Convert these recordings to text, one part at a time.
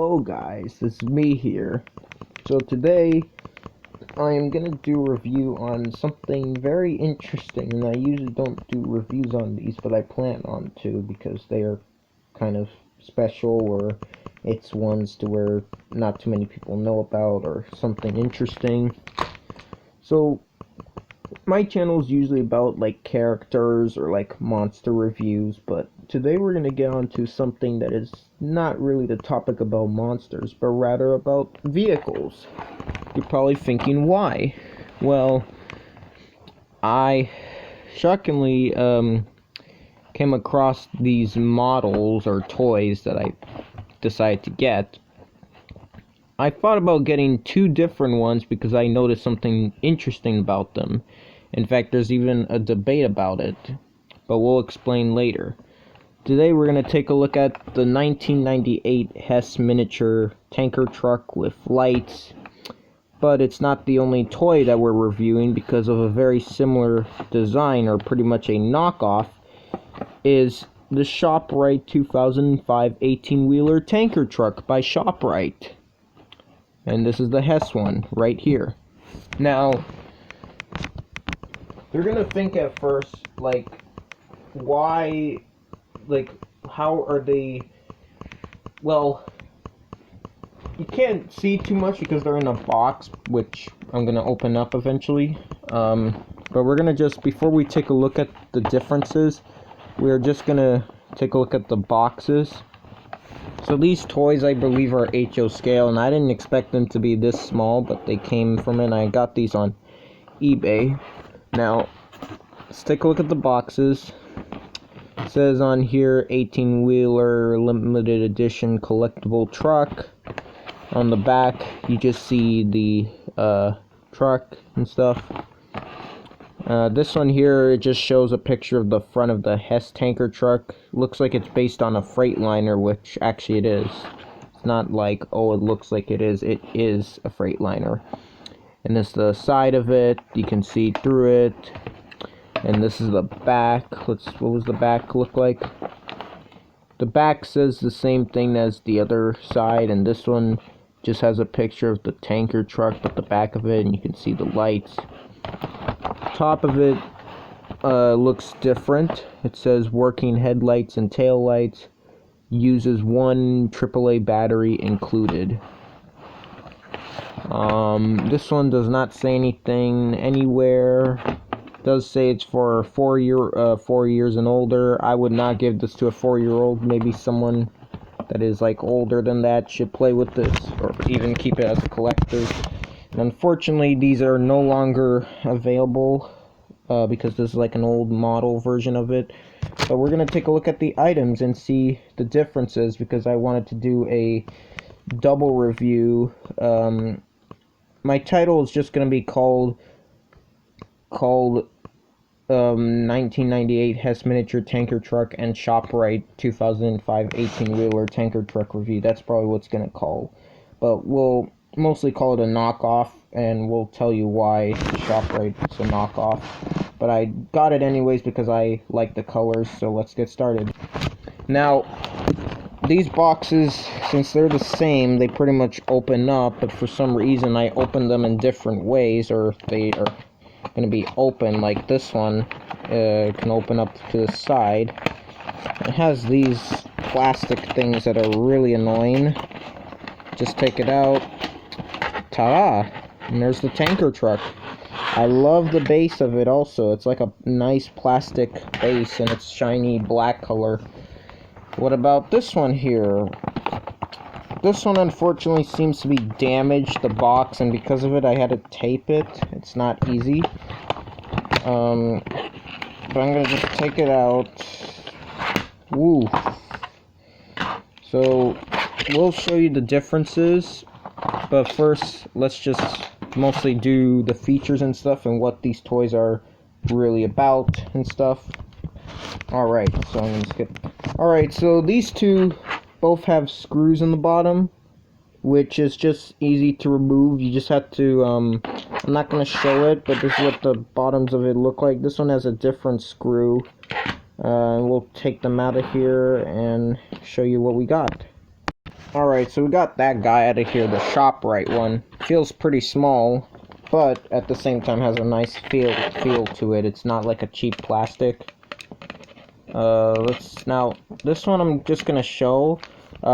Hello guys, it's me here. So today I am gonna do a review on something very interesting, and I usually don't do reviews on these, but I plan on to because they are kind of special, or it's ones to where not too many people know about, or something interesting. So my channel is usually about like characters or like monster reviews, but today we're going to get onto something that is not really the topic about monsters, but rather about vehicles. You're probably thinking why? Well, I shockingly came across these models or toys that I decided to get. I thought about getting two different ones because I noticed something interesting about them. In fact, there's even a debate about it, but we'll explain later. Today we're going to take a look at the 1998 Hess miniature tanker truck with lights, but it's not the only toy that we're reviewing because of a very similar design, or pretty much a knockoff, is the ShopRite 2005 18-wheeler tanker truck by ShopRite. And this is the Hess one right here. Now, you're gonna think at first, like, why, like, how are they, well, you can't see too much because they're in a box, which I'm gonna open up eventually, but we're gonna just, before we take a look at the differences, we're just gonna take a look at the boxes. So these toys, I believe, are HO scale, and I didn't expect them to be this small, but they came from it, and I got these on eBay. Now, let's take a look at the boxes. It says on here, 18-wheeler limited edition collectible truck. On the back, you just see the truck and stuff. This one here, it just shows a picture of the front of the Hess tanker truck. Looks like it's based on a Freightliner, which actually it is. It's not like, oh, it looks like it is. It is a Freightliner. And this is the side of it. You can see through it. And this is the back. What was the back look like? The back says the same thing as the other side, and this one just has a picture of the tanker truck, but the back of it, and you can see the lights. Top of it looks different. It says working headlights and tail lights. Uses one AAA battery included. This one does not say anything anywhere. It does say it's for 4 years and older. I would not give this to a 4-year-old. Maybe someone that is like older than that should play with this, or even keep it as a collector. And unfortunately, these are no longer available because this is like an old model version of it. But we're going to take a look at the items and see the differences, because I wanted to do a double review. My title is just going to be called 1998 Hess Miniature Tanker Truck and ShopRite 2005 18-wheeler tanker truck review. That's probably what's going to call. But we'll mostly call it a knockoff, and we'll tell you why ShopRite is a knockoff. But I got it anyways because I like the colors, so let's get started. Now, these boxes, since they're the same, they pretty much open up, but for some reason I opened them in different ways, or they are going to be open. Like this one can open up to the side. It has these plastic things that are really annoying. Just take it out. Ta-da! And there's the tanker truck. I love the base of it also. It's like a nice plastic base, and it's shiny black color. What about this one here? This one unfortunately seems to be damaged, the box, and because of it I had to tape it. It's not easy. But I'm gonna just take it out. Woo. So we'll show you the differences, but first let's just mostly do the features and stuff and what these toys are really about and stuff. Alright, so I'm gonna skip. Alright, so these two both have screws in the bottom, which is just easy to remove. You just have to, I'm not going to show it, but this is what the bottoms of it look like. This one has a different screw. We'll take them out of here and show you what we got. Alright, so we got that guy out of here, the ShopRite one. Feels pretty small, but at the same time has a nice feel to it. It's not like a cheap plastic. Now, this one I'm just gonna show,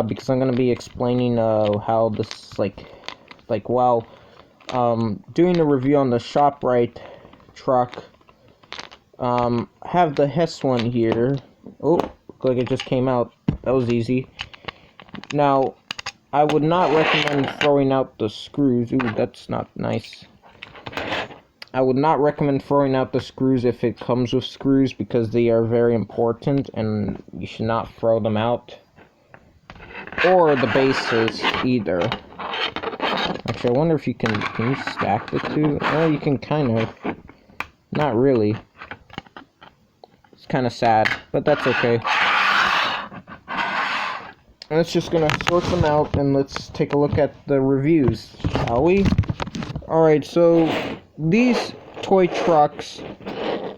because I'm gonna be explaining, how this, while, doing a review on the ShopRite truck, have the Hess one here. Oh, looked like it just came out. That was easy. Now, I would not recommend throwing out the screws. Ooh, that's not nice. I would not recommend throwing out the screws if it comes with screws, because they are very important and you should not throw them out. Or the bases either. Actually, I wonder if you can you stack the two? Oh, you can kind of. Not really. It's kind of sad, but that's okay. Let's just gonna sort them out and let's take a look at the reviews, shall we? Alright, so these toy trucks,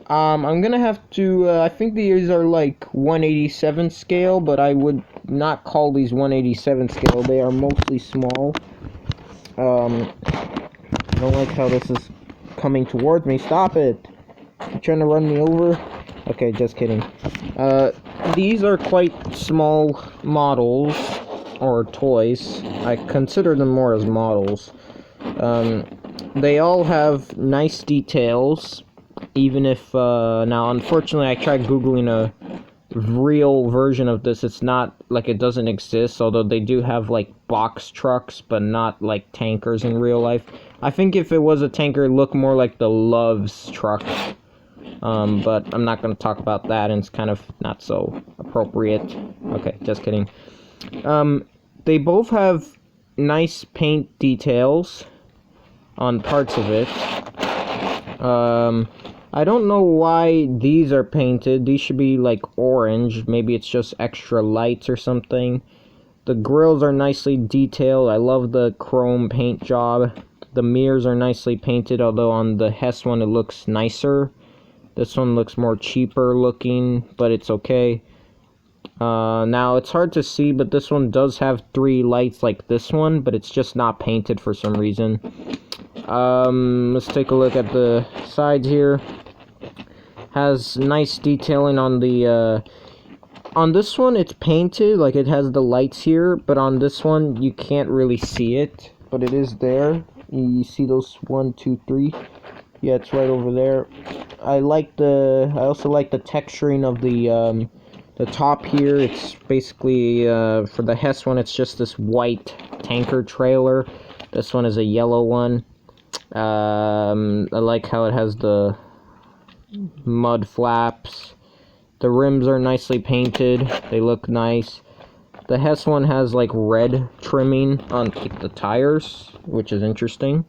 I'm gonna have to, I think these are like 187 scale, but I would not call these 187 scale. They are mostly small. I don't like how this is coming towards me. Stop it! You're trying to run me over? Okay, just kidding. These are quite small models, or toys. I consider them more as models. They all have nice details, even if, now unfortunately I tried googling a real version of this. It's not, like, it doesn't exist, although they do have, like, box trucks, but not, like, tankers in real life. I think if it was a tanker, it'd look more like the Love's truck. But I'm not going to talk about that, and it's kind of not so appropriate. Okay, just kidding. They both have nice paint details on parts of it. I don't know why these are painted. These should be, like, orange. Maybe it's just extra lights or something. The grills are nicely detailed. I love the chrome paint job. The mirrors are nicely painted, although on the Hess one it looks nicer. This one looks more cheaper looking, but it's okay. Now, it's hard to see, but this one does have 3 lights like this one, but it's just not painted for some reason. Let's take a look at the sides here. Has nice detailing on the, on this one it's painted, like it has the lights here, but on this one you can't really see it, but it is there. You see those 1, 2, 3? Yeah, it's right over there. I also like the texturing of the top here. It's basically, for the Hess one, it's just this white tanker trailer. This one is a yellow one. I like how it has the mud flaps. The rims are nicely painted. They look nice. The Hess one has, like, red trimming on the tires, which is interesting.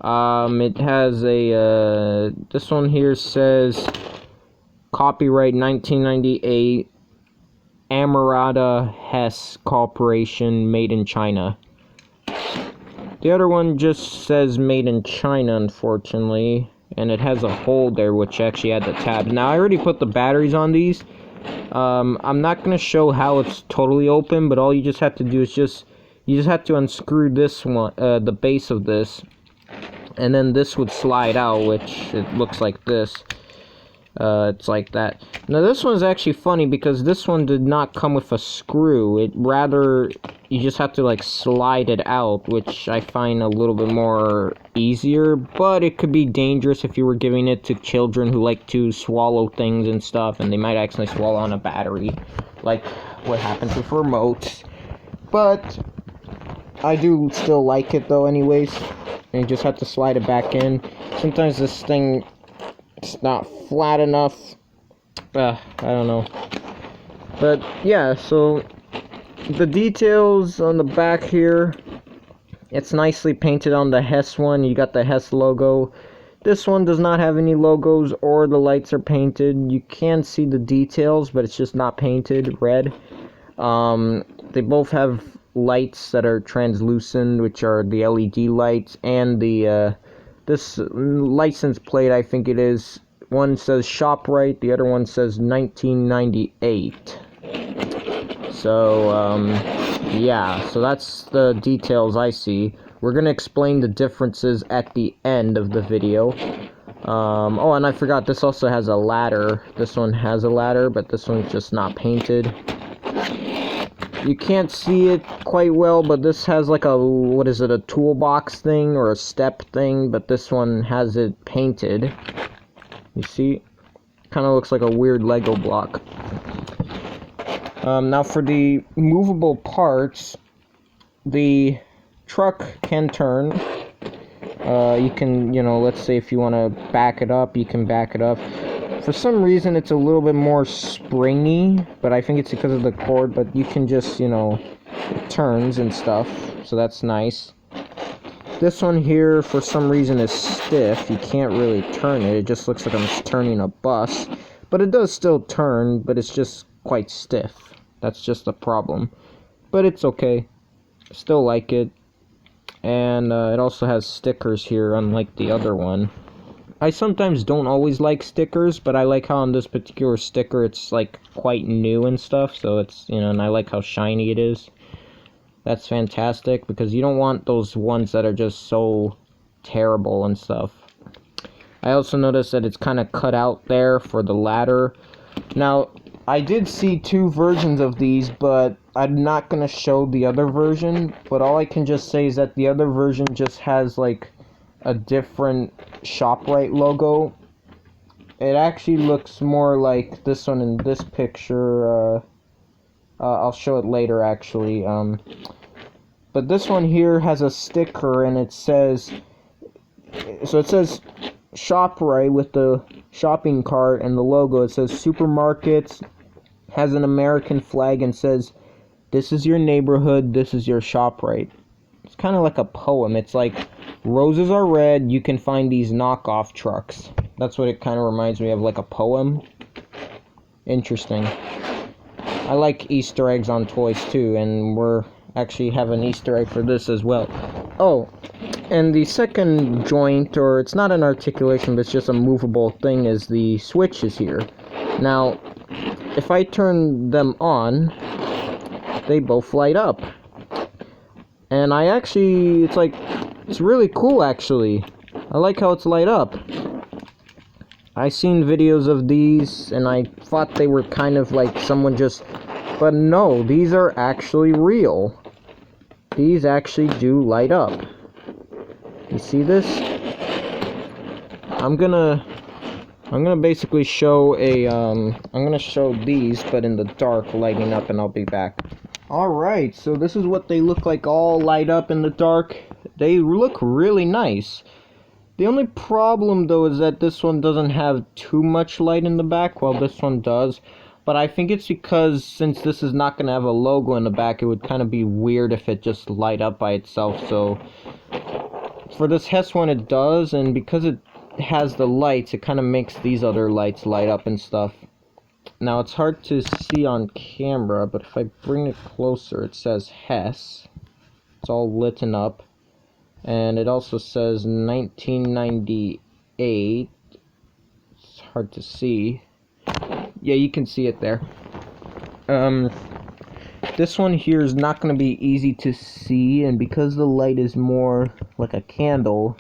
It has a, this one here says, copyright 1998, Amarada Hess Corporation, made in China. The other one just says made in China, unfortunately, and it has a hole there, which actually had the tabs. Now, I already put the batteries on these. I'm not going to show how it's totally open, but all you just have to do is you just have to unscrew this one, the base of this, and then this would slide out, which it looks like this. It's like that. Now, this one's actually funny because this one did not come with a screw. You just have to, like, slide it out, which I find a little bit more easier, but it could be dangerous if you were giving it to children who like to swallow things and stuff, and they might accidentally swallow on a battery, like what happens with remotes. But I do still like it, though, anyways. And you just have to slide it back in. Sometimes this thing, it's not flat enough. I don't know. But yeah, so the details on the back here, it's nicely painted on the Hess one. You got the Hess logo. This one does not have any logos, or the lights are painted. You can see the details, but it's just not painted red. They both have lights that are translucent, which are the LED lights, and the this license plate, I think it is, one says ShopRite, the other one says 1998. So yeah, so that's the details I see. We're gonna explain the differences at the end of the video. Oh, and I forgot, this also has a ladder. This one has a ladder, but this one's just not painted. You can't see it quite well, but this has like a, what is it, a toolbox thing or a step thing, but this one has it painted. You see? Kind of looks like a weird Lego block. Now for the movable parts, the truck can turn. You can, let's say if you want to back it up, you can back it up. For some reason, it's a little bit more springy, but I think it's because of the cord, but you can just, it turns and stuff, so that's nice. This one here, for some reason, is stiff. You can't really turn it. It just looks like I'm turning a bus, but it does still turn, but it's just quite stiff. That's just a problem, but it's okay. Still like it. And it also has stickers here, unlike the other one. I sometimes don't always like stickers, but I like how on this particular sticker it's like quite new and stuff, so it's, and I like how shiny it is. That's fantastic, because you don't want those ones that are just so terrible and stuff. I also noticed that it's kind of cut out there for the ladder. Now, I did see two versions of these, but I'm not going to show the other version, but all I can just say is that the other version just has like a different ShopRite logo. It actually looks more like this one in this picture. I'll show it later actually. But this one here has a sticker and it says, so it says ShopRite with the shopping cart and the logo. It says supermarkets, has an American flag and says, "This is your neighborhood, this is your ShopRite." It's kind of like a poem. It's like, roses are red, you can find these knockoff trucks. That's what it kind of reminds me of, like a poem. Interesting. I like Easter eggs on toys too, and we're actually have an Easter egg for this as well. Oh, and the second joint, or it's not an articulation, but it's just a movable thing, is the switches here. Now, if I turn them on, they both light up. And I actually, it's really cool actually. I like how it's light up. I seen videos of these and I thought they were kind of like someone just, but no, these are actually real. These actually do light up. You see this? I'm gonna basically show I'm gonna show these, but in the dark, lighting up, and I'll be back. Alright, so this is what they look like all light up in the dark. They look really nice. The only problem though is that this one doesn't have too much light in the back, while this one does. But I think it's because since this is not going to have a logo in the back, it would kind of be weird if it just light up by itself. So for this Hess one it does, and because it has the lights, it kind of makes these other lights light up and stuff. Now it's hard to see on camera, but if I bring it closer, it says Hess. It's all lit up. And it also says 1998. It's hard to see. Yeah, you can see it there. This one here is not going to be easy to see, and because the light is more like a candle,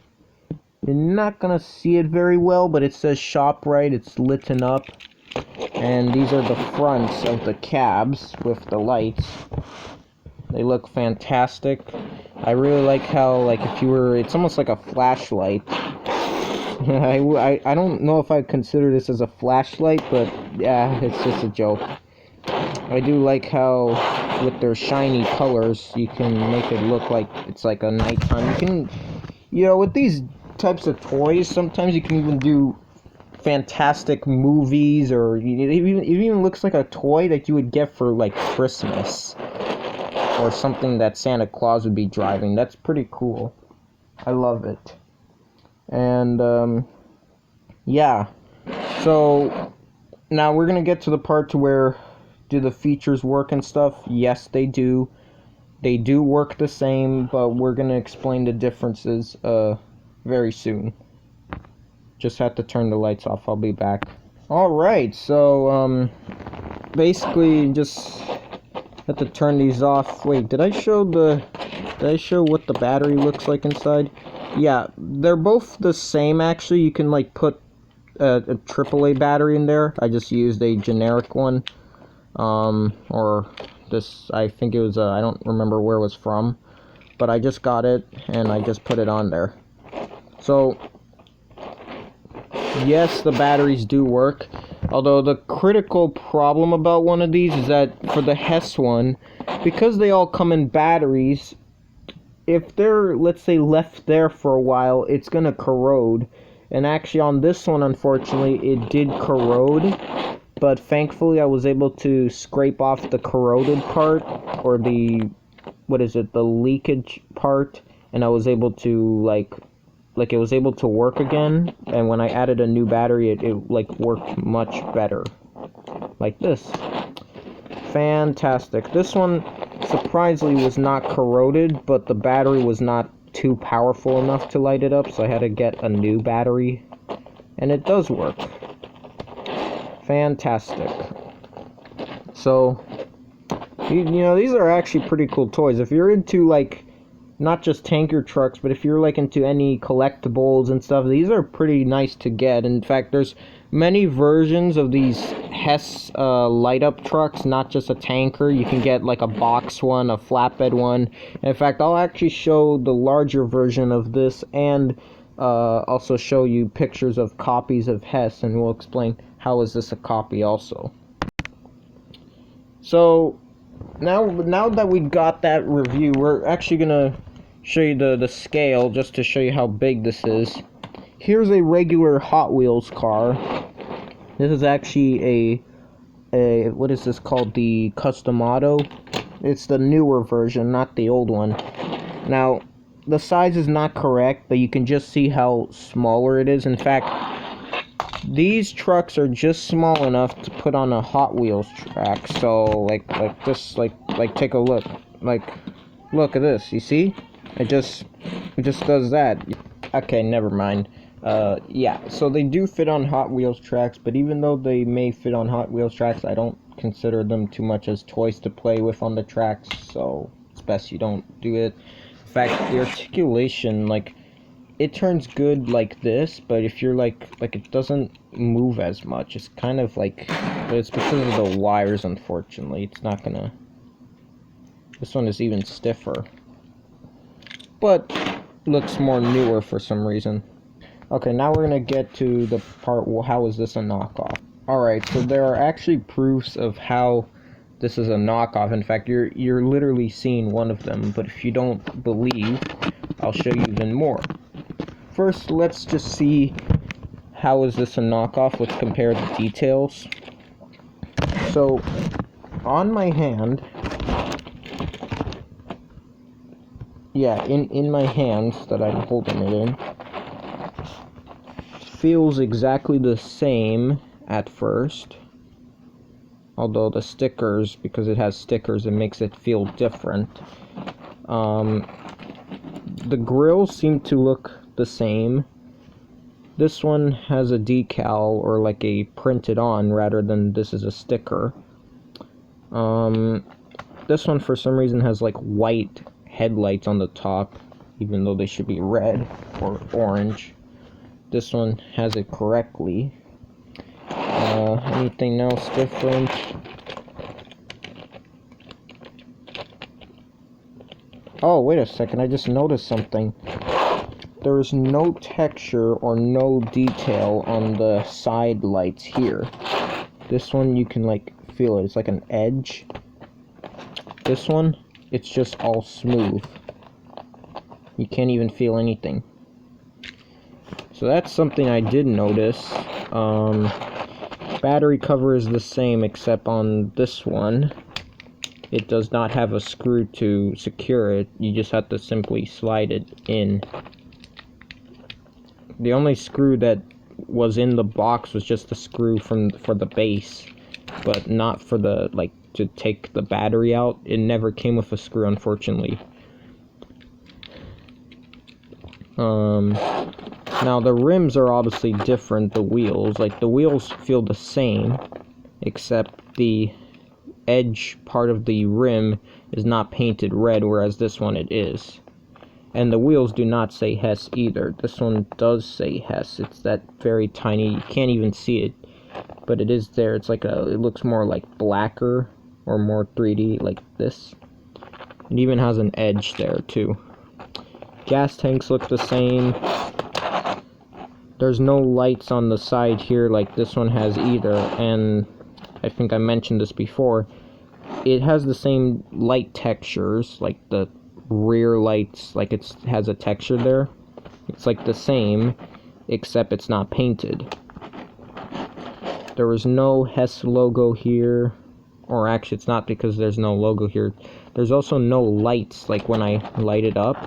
you're not going to see it very well, but it says ShopRite, it's lit up. And these are the fronts of the cabs with the lights. They look fantastic. I really like how, like, if you were, it's almost like a flashlight. I don't know if I'd consider this as a flashlight, but yeah, it's just a joke. I do like how, with their shiny colors, you can make it look like it's like a nighttime. You can, with these types of toys, sometimes you can even do fantastic movies, or it even looks like a toy that you would get for, like, Christmas. Or something that Santa Claus would be driving. That's pretty cool. I love it. And, yeah. So, now we're going to get to the part to where, do the features work and stuff? Yes, they do. They do work the same, but we're going to explain the differences, very soon. Just have to turn the lights off. I'll be back. Alright, so, basically, just have to turn these off. Wait, did I show what the battery looks like inside? Yeah, they're both the same actually. You can like put a AAA battery in there. I just used a generic one. Or this, I think it was, I don't remember where it was from, but I just got it and I just put it on there. So, yes, the batteries do work, although the critical problem about one of these is that for the Hess one, because they all come in batteries, if they're, let's say, left there for a while, it's gonna corrode. And actually on this one, unfortunately, it did corrode, but thankfully I was able to scrape off the corroded part, or the, what is it, the leakage part, and I was able to, like it was able to work again, and when I added a new battery, it like worked much better. Like this. Fantastic. This one, surprisingly, was not corroded, but the battery was not too powerful enough to light it up, so I had to get a new battery, and it does work. Fantastic. So, you know, these are actually pretty cool toys. If you're into, like, not just tanker trucks, but if you're, like, into any collectibles and stuff, these are pretty nice to get. In fact, there's many versions of these Hess light-up trucks, not just a tanker. You can get, like, a box one, a flatbed one. And in fact, I'll actually show the larger version of this, and also show you pictures of copies of Hess, and we'll explain how is this a copy also. So, now that we got that review, we're actually gonna show you the scale, just to show you how big this is. Here's a regular Hot Wheels car. This is actually a what is this called? The Customado. It's the newer version, not the old one. Now, the size is not correct, but you can just see how smaller it is. In fact, these trucks are just small enough to put on a Hot Wheels track. So, like just take a look. Like, look at this. You see? It just does that. Okay, never mind. Yeah. So they do fit on Hot Wheels tracks, but even though they may fit on Hot Wheels tracks, I don't consider them too much as toys to play with on the tracks. So it's best you don't do it. In fact, the articulation, like, it turns good like this, but if you're like it doesn't move as much. It's kind of like, but it's because of the wires, unfortunately. It's not gonna, this one is even stiffer, but looks more newer for some reason. Okay, now we're gonna get to the part, well, how is this a knockoff? Alright, so there are actually proofs of how this is a knockoff. In fact, you're literally seeing one of them, but if you don't believe, I'll show you even more. First, let's just see how is this a knockoff. Let's compare the details. So, on my hand, yeah, in my hands that I'm holding it in, feels exactly the same at first. Although the stickers, because it has stickers, it makes it feel different. The grills seem to look the same. This one has a decal, or like a printed on, rather than this is a sticker. This one for some reason has like white headlights on the top, even though they should be red or orange. This one has it correctly. Anything else different? Oh, wait a second, I just noticed something. There is no texture or no detail on the side lights here. This one you can like feel it, it's like an edge. This one, it's just all smooth. You can't even feel anything. So that's something I did notice. Battery cover is the same, except on this one, it does not have a screw to secure it. You just have to simply slide it in. The only screw that was in the box was just the screw for the base, but not for the, like, to take the battery out. It never came with a screw, unfortunately. Now the rims are obviously different, the wheels. Like, the wheels feel the same, except the edge part of the rim is not painted red, whereas this one it is. And the wheels do not say Hess either. This one does say Hess. It's that very tiny, you can't even see it, but it is there. It's like it looks more like blacker or more 3D like this. It even has an edge there too. Gas tanks look the same. There's no lights on the side here like this one has either, and I think I mentioned this before. It has the same light textures, like the rear lights, like it has a texture there. It's like the same, except it's not painted. There was no Hess logo here, or actually it's not because there's no logo here. There's also no lights, like when I light it up.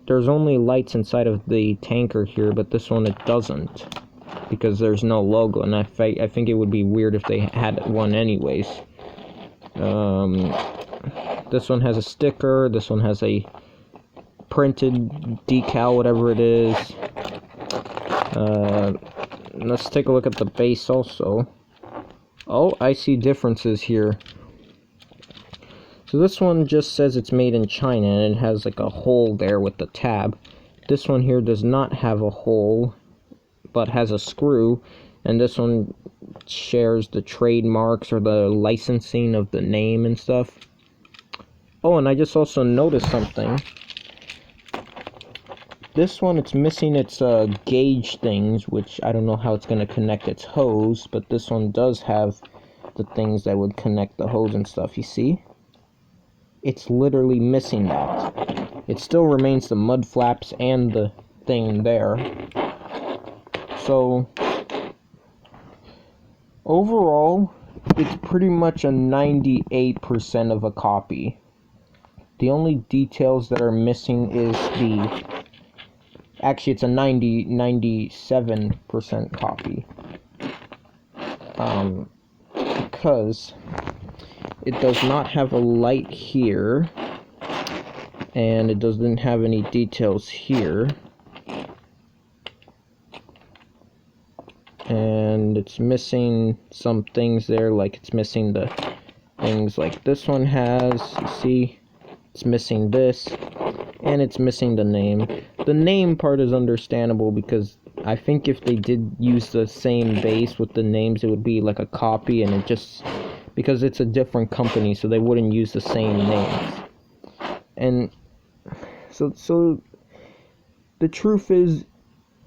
There's only lights inside of the tanker here, but this one it doesn't, because there's no logo, and I think it would be weird if they had one anyways. This one has a sticker, this one has a printed decal, whatever it is. Let's take a look at the base also. Oh, I see differences here. So this one just says it's made in China, and it has like a hole there with the tab. This one here does not have a hole, but has a screw, and this one shares the trademarks or the licensing of the name and stuff. Oh, and I just also noticed something. This one, it's missing its gauge things, which I don't know how it's going to connect its hose, but this one does have the things that would connect the hose and stuff, you see? It's literally missing that. It still remains the mud flaps and the thing there. So, overall, it's pretty much a 98% of a copy. The only details that are missing is actually it's a 97% copy. Because it does not have a light here, and it doesn't have any details here, and it's missing some things there, like it's missing the things like this one has, you see, it's missing this, and it's missing the name. The name part is understandable, because I think if they did use the same base with the names, it would be like a copy, and it just, because it's a different company, so they wouldn't use the same names. And so the truth is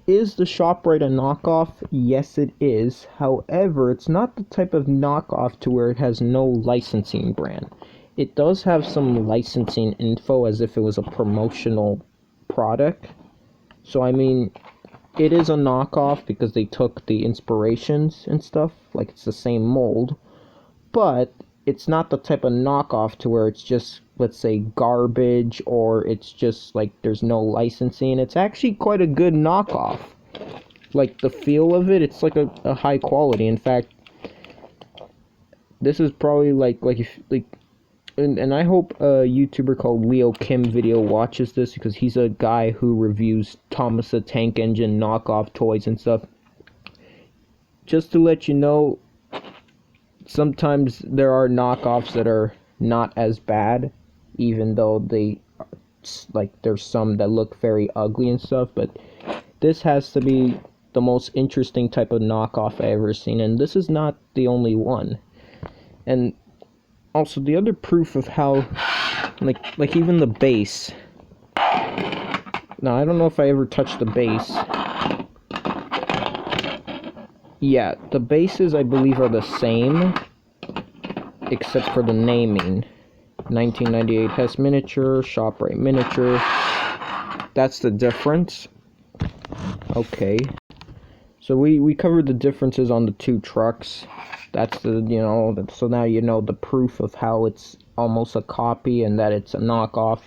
the ShopRite a knockoff? Yes, it is. However, it's not the type of knockoff to where it has no licensing brand. It does have some licensing info as if it was a promotional product. So I mean, it is a knockoff because they took the inspirations and stuff, like it's the same mold. But it's not the type of knockoff to where it's just, let's say, garbage, or it's just like there's no licensing. It's actually quite a good knockoff. Like the feel of it, it's like a high quality. In fact, this is probably and I hope a YouTuber called Leo Kim Video watches this, because he's a guy who reviews Thomas the Tank Engine knockoff toys and stuff. Just to let you know, sometimes there are knockoffs that are not as bad, even though there's some that look very ugly and stuff, but this has to be the most interesting type of knockoff I ever seen, and this is not the only one. And also, the other proof of how, like even the base. Now, I don't know if I ever touched the base. Yeah, the bases, I believe, are the same, except for the naming. 1998 Hess miniature, ShopRite miniature. That's the difference. Okay. So we covered the differences on the two trucks. That's the, so now you know the proof of how it's almost a copy and that it's a knockoff.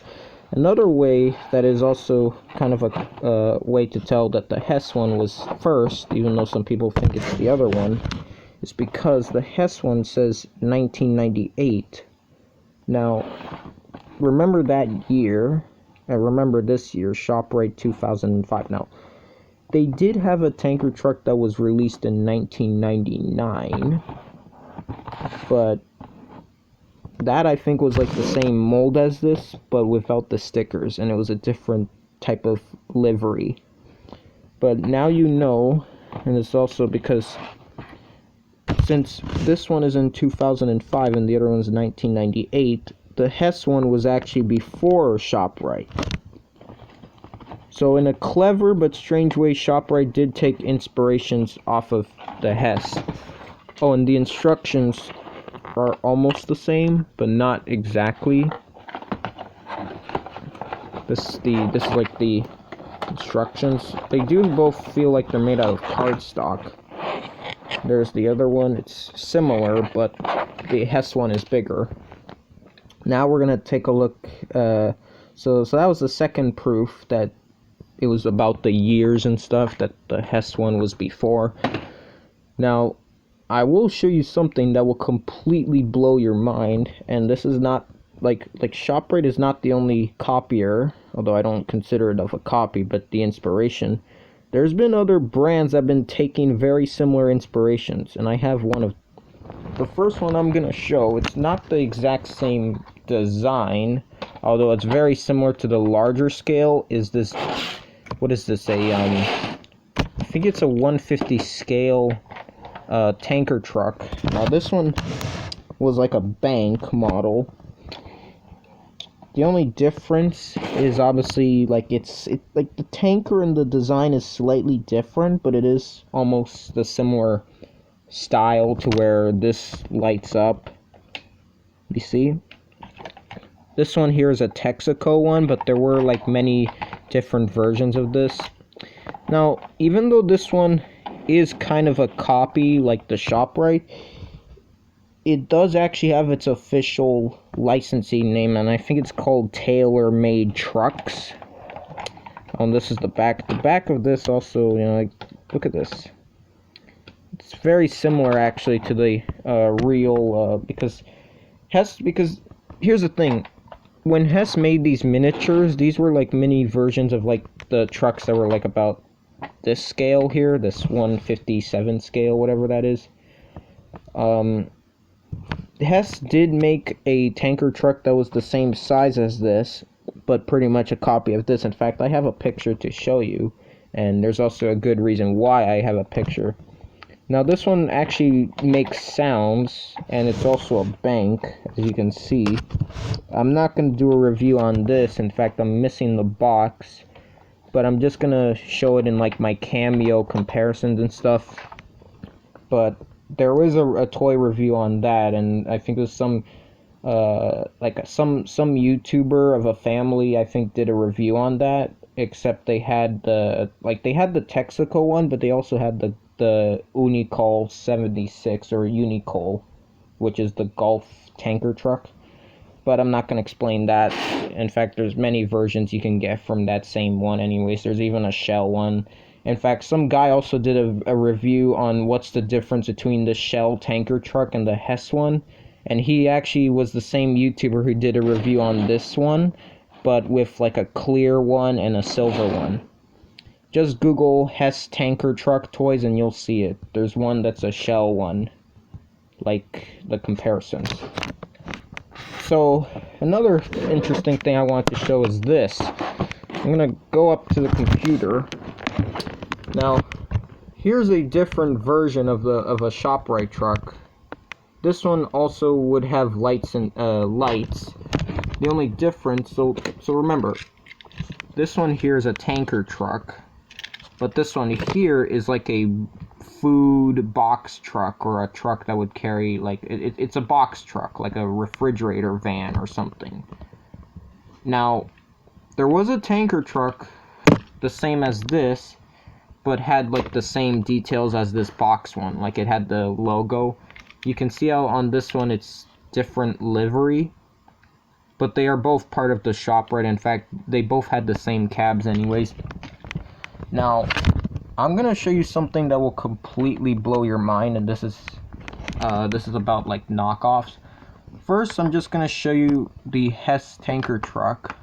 Another way that is also kind of a way to tell that the Hess one was first, even though some people think it's the other one, is because the Hess one says 1998. Now, remember that year, and remember this year, ShopRite 2005. Now, they did have a tanker truck that was released in 1999, but that I think was like the same mold as this, but without the stickers, and it was a different type of livery. But now you know, and it's also because since this one is in 2005 and the other one's 1998, the Hess one was actually before ShopRite. So in a clever but strange way, ShopRite did take inspirations off of the Hess. Oh, and the instructions are almost the same, but not exactly. This is like the instructions. They do both feel like they're made out of cardstock. There's the other one. It's similar, but the Hess one is bigger. Now we're gonna take a look. So that was the second proof that it was about the years and stuff, that the Hess one was before. Now, I will show you something that will completely blow your mind, and this is not, like ShopRite is not the only copier, although I don't consider it of a copy, but the inspiration. There's been other brands that have been taking very similar inspirations, and I have one of the first one I'm gonna show. It's not the exact same design, although it's very similar to the larger scale. Is this, what is this, I think it's a 150 scale tanker truck. Now this one was like a bank model. The only difference is obviously like like the tanker and the design is slightly different, but it is almost the similar style to where this lights up. You see? This one here is a Texaco one, but there were like many different versions of this. Now, even though this one is kind of a copy like the ShopRite, it does actually have its official licensing name, and I think it's called Tailor Made Trucks. This is the back. The back of this also, you know, like, look at this. It's very similar actually to the real, because here's the thing. When Hess made these miniatures, these were like mini versions of like the trucks that were like about this scale here, this 157 scale, whatever that is. Hess did make a tanker truck that was the same size as this, but pretty much a copy of this. In fact, I have a picture to show you, and there's also a good reason why I have a picture. Now this one actually makes sounds, and it's also a bank, as you can see. I'm not going to do a review on this. In fact, I'm missing the box, but I'm just going to show it in like my Cameo comparisons and stuff. But there was a toy review on that, and I think it was some YouTuber of a family, I think, did a review on that. Except they had the Texaco one, but they also had the Unicol 76 or Unicol, which is the Golf tanker truck. But I'm not going to explain that. In fact, there's many versions you can get from that same one anyways. There's even a Shell one. In fact, some guy also did a review on what's the difference between the Shell tanker truck and the Hess one. And he actually was the same YouTuber who did a review on this one, but with like a clear one and a silver one. Just Google Hess tanker truck toys and you'll see it. There's one that's a Shell one, like the comparisons. So, another interesting thing I wanted to show is this. I'm going to go up to the computer. Now, here's a different version of a ShopRite truck. This one also would have lights and lights. The only difference, so remember, this one here is a tanker truck, but this one here is like a food box truck, or a truck that would carry, like, it's a box truck, like a refrigerator van or something. Now, there was a tanker truck the same as this, but had like the same details as this box one. Like, it had the logo. You can see how on this one it's different livery, but they are both part of the ShopRite. In fact, they both had the same cabs anyways. Now, I'm gonna show you something that will completely blow your mind, and this is about like knockoffs. First, I'm just gonna show you the Hess tanker truck.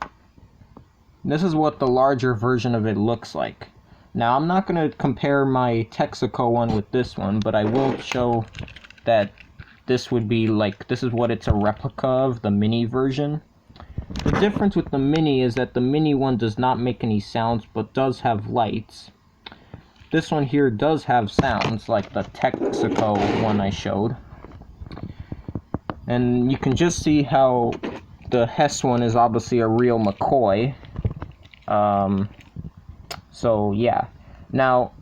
This is what the larger version of it looks like. Now, I'm not gonna compare my Texaco one with this one, but I will show that this would be like, this is what it's a replica of, the mini version. The difference with the mini is that the mini one does not make any sounds, but does have lights. This one here does have sounds, like the Texaco one I showed. And you can just see how the Hess one is obviously a real McCoy. So yeah. Now,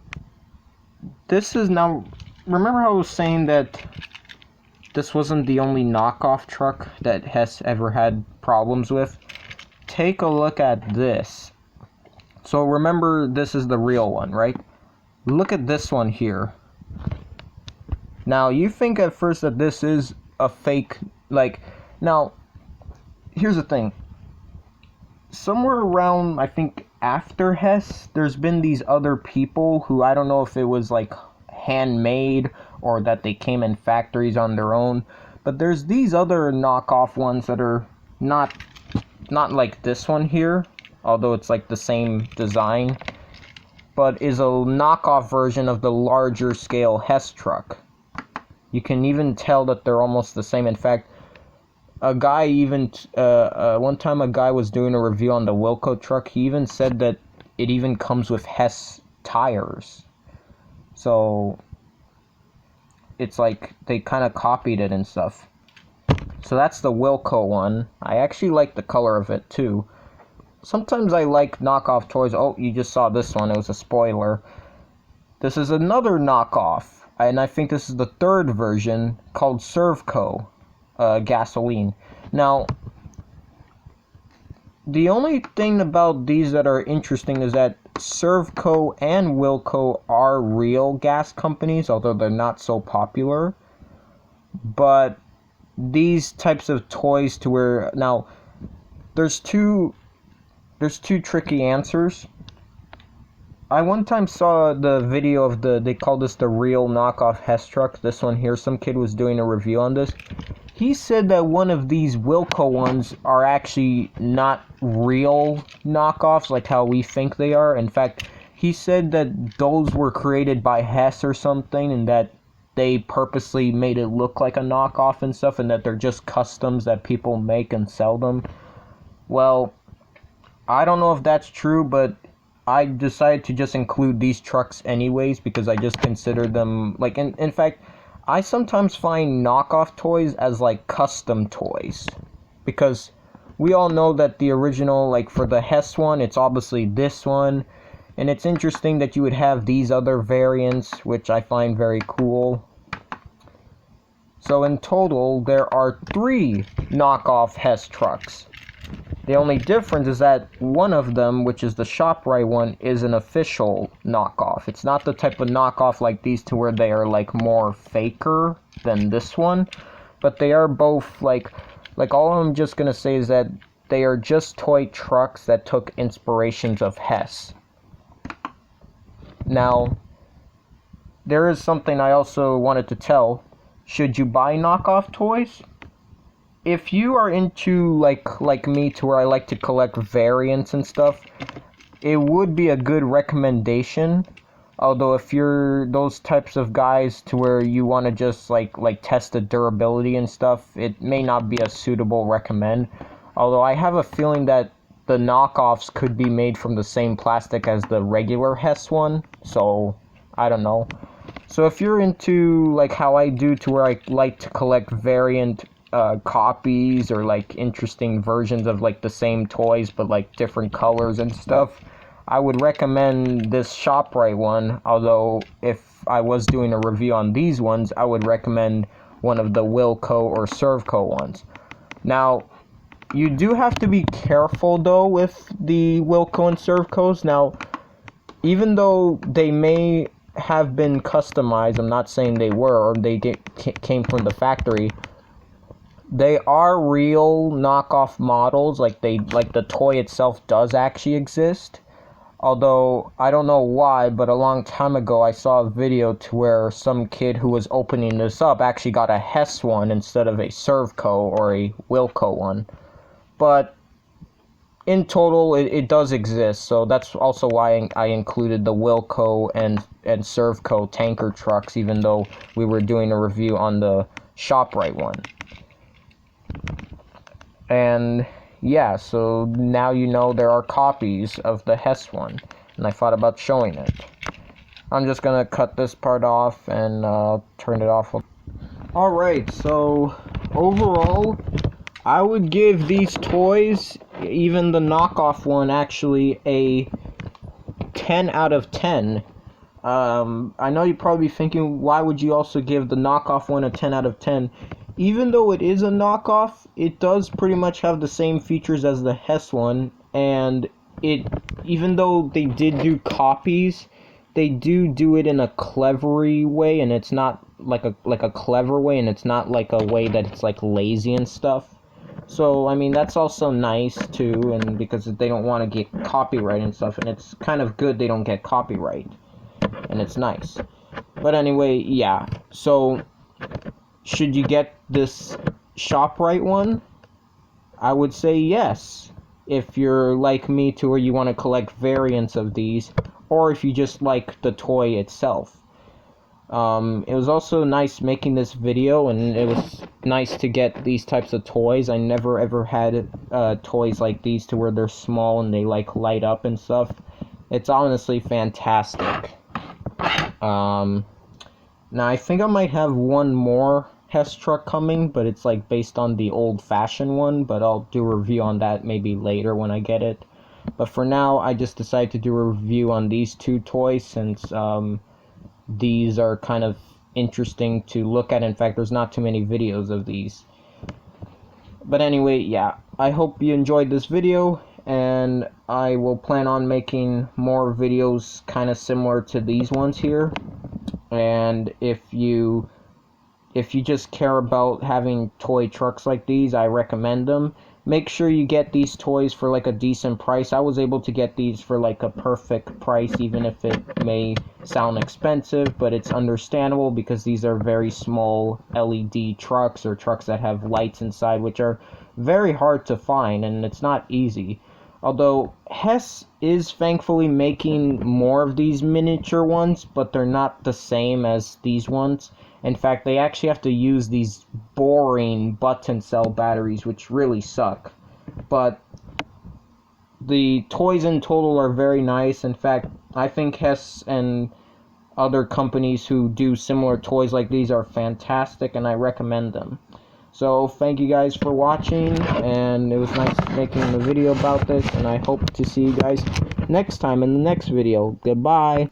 this is now, remember how I was saying that this wasn't the only knockoff truck that Hess ever had problems with? Take a look at this. So remember, this is the real one, right? Look at this one here. Now, you think at first that this is a fake, like, now, here's the thing. Somewhere around, I think, after Hess, there's been these other people who, I don't know if it was, like, handmade or that they came in factories on their own, but there's these other knockoff ones that are not like this one here, although it's like the same design, but is a knockoff version of the larger scale Hess truck. You can even tell that they're almost the same. In fact, a guy even one time a guy was doing a review on the Wilco truck. He even said that it even comes with Hess tires. So it's like they kind of copied it and stuff. So that's the Wilco one. I actually like the color of it too. Sometimes I like knockoff toys. Oh, you just saw this one. It was a spoiler. This is another knockoff, and I think this is the third version, called Servco gasoline. Now, the only thing about these that are interesting is that Servco and Wilco are real gas companies, although they're not so popular. But these types of toys to where, now, there's two tricky answers. I one time saw the video of they call this the real knockoff Hess truck. This one here, some kid was doing a review on this. He said that one of these Wilco ones are actually not real knockoffs like how we think they are. In fact, he said that those were created by Hess or something, and that they purposely made it look like a knockoff and stuff, and that they're just customs that people make and sell them. Well, I don't know if that's true, but I decided to just include these trucks anyways because I just consider them, like, in fact, I sometimes find knockoff toys as like custom toys, because we all know that the original, like for the Hess one, it's obviously this one, and it's interesting that you would have these other variants, which I find very cool. So in total, there are 3 knockoff Hess trucks. The only difference is that one of them, which is the ShopRite one, is an official knockoff. It's not the type of knockoff like these two where they are like more faker than this one, but they are both like all I'm just gonna say is that they are just toy trucks that took inspirations of Hess. Now, there is something I also wanted to tell. Should you buy knockoff toys? If you are into, like me, to where I like to collect variants and stuff, it would be a good recommendation. Although if you're those types of guys to where you want to just, like test the durability and stuff, it may not be a suitable recommend. Although I have a feeling that the knockoffs could be made from the same plastic as the regular Hess one, so I don't know. So if you're into, like how I do, to where I like to collect variant copies or like interesting versions of like the same toys but like different colors and stuff, I would recommend this ShopRite one. Although if I was doing a review on these ones, I would recommend one of the Wilco or Servco ones. Now, you do have to be careful though with the Wilco and Servcos. Now, even though they may have been customized, I'm not saying they were, or they came from the factory, they are real knockoff models. Like the toy itself does actually exist. Although I don't know why, but a long time ago I saw a video to where some kid who was opening this up actually got a Hess one instead of a Servco or a Wilco one. But in total, it does exist, so that's also why I included the Wilco and Servco tanker trucks, even though we were doing a review on the ShopRite one. And yeah, so now you know there are copies of the Hess one, and I thought about showing it. I'm just gonna cut this part off and turn it off. Alright, so overall, I would give these toys, even the knockoff one, actually a 10 out of 10. I know you're probably thinking, why would you also give the knockoff one a 10 out of 10? Even though it is a knockoff, it does pretty much have the same features as the Hess one, and even though they did do copies, they do it in a clevery way, and it's not like a clever way, and it's not like a way that it's like lazy and stuff. So I mean, that's also nice too, and because they don't want to get copyright and stuff, and it's kind of good they don't get copyright, and it's nice. But anyway, yeah, so should you get this ShopRite one? I would say yes, if you're like me too, or you want to collect variants of these, or if you just like the toy itself. It was also nice making this video, and it was nice to get these types of toys. I never ever had toys like these to where they're small and they like light up and stuff. It's honestly fantastic. Now I think I might have one more Hess truck coming, but it's like based on the old-fashioned one, but I'll do a review on that maybe later when I get it. But for now, I just decided to do a review on these two toys, since these are kind of interesting to look at. In fact, there's not too many videos of these. But anyway, yeah, I hope you enjoyed this video, and I will plan on making more videos kind of similar to these ones here. And if you just care about having toy trucks like these, I recommend them. Make sure you get these toys for like a decent price. I was able to get these for like a perfect price, even if it may sound expensive, but it's understandable because these are very small LED trucks, or trucks that have lights inside, which are very hard to find, and it's not easy. Although Hess is thankfully making more of these miniature ones, but they're not the same as these ones. In fact, they actually have to use these boring button cell batteries, which really suck. But the toys in total are very nice. In fact, I think Hess and other companies who do similar toys like these are fantastic, and I recommend them. So thank you guys for watching, and it was nice making a video about this, and I hope to see you guys next time in the next video. Goodbye.